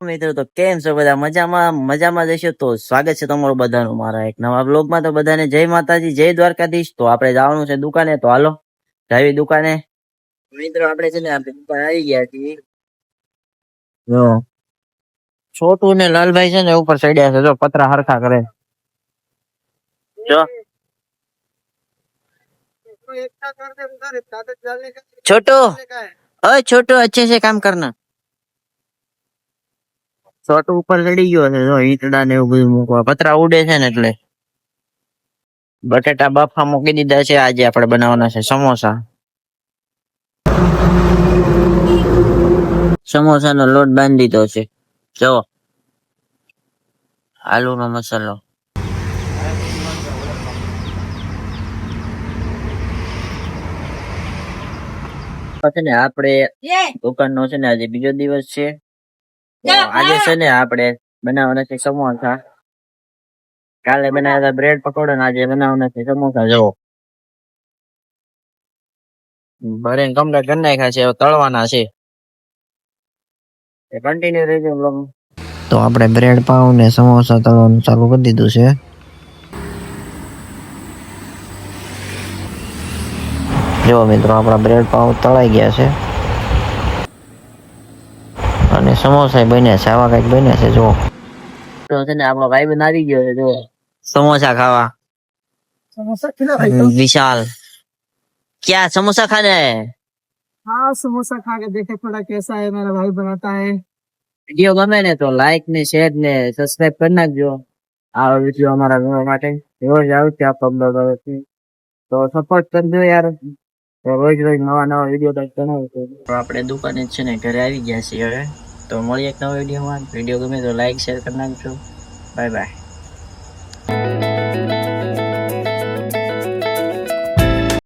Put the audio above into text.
મિત્રો તો કેમ છો બધા? મજામાં જશો તો સ્વાગત છે તમારું બધાનું મારા એક નવા બ્લોગમાં. તો બધાને જય માતાજી, જય દ્વારકાધીશ. તો આપણે જવાનું છે દુકાને, તો હાલો જાવી દુકાને. મિત્રો આપણે છે ને આપણે દુકાન આવી ગયા છીએ. જો છોટું ને લાલભાઈ છે ને ઉપર ચડ્યા છે, જો પતરા હરખા કરે. જો छोटू, ओए छोटू अच्छे से काम करना. छोटू ઉપર ચડી ગયો છે, જો ઈંટડા ને એવું બધું મૂકવા, પતરા ઉડે છે ને એટલે. બટેટા બાફા મૂકી દીધા છે. આજે આપણે બનાવવાના છે સમોસા. સમોસાનો લોટ બાંધી દીધો છે, જો આલુનો મસાલો. છે ને આપણે દુકાનનો છે ને આજે બીજો દિવસ છે. તો આજે છે ને આપણે બનાવવાના છે સમોસા. કાલે બનાવ્યા હતા બ્રેડ પકોડા, ને આજે બનાવવાના છે સમોસા. જો ભરીને કમ્પ્લીટ કરી નાખ્યા છે, હવે તળવાના છે. કન્ટિન્યુ રહેજો બ્લોગ. તો આપણે બ્રેડ પાવ ને સમોસા તળવાનું ચાલુ કરી દીધું છે. જો મિત્રો આપણા બ્રેડ પાવ તળાઈ ગયા છે અને સમોસા બન્યા છે. આવા કઈક બન્યા છે. જો તો છે ને આપણો ભાઈ બનાવી ગયો છે, જો समोसा खावा. समोसा खिला भाई तो? विशाल क्या समोसा खाना है? हाँ समोसा खा के देखे थोड़ा कैसा है, मेरा भाई बनाता है. વિડીયો ગમે ને તો લાઈક ને શેર ને સબસ્ક્રાઇબ કરી નાખજો. આ વિડીયો અમારા જોવા માટે રોજ આવશે અપલોડ આવે છે, તો સપોર્ટ કરજો યાર. તો રોજ નવા વિડીયો બનાવશું. તો આપણે દુકાને છે ને ઘરે આવી ગયા છીએ હવે. તો મળીએ એક નવા વિડીયોમાં. વિડીયો ગમે તો લાઈક શેર કરી નાખજો. Bye bye.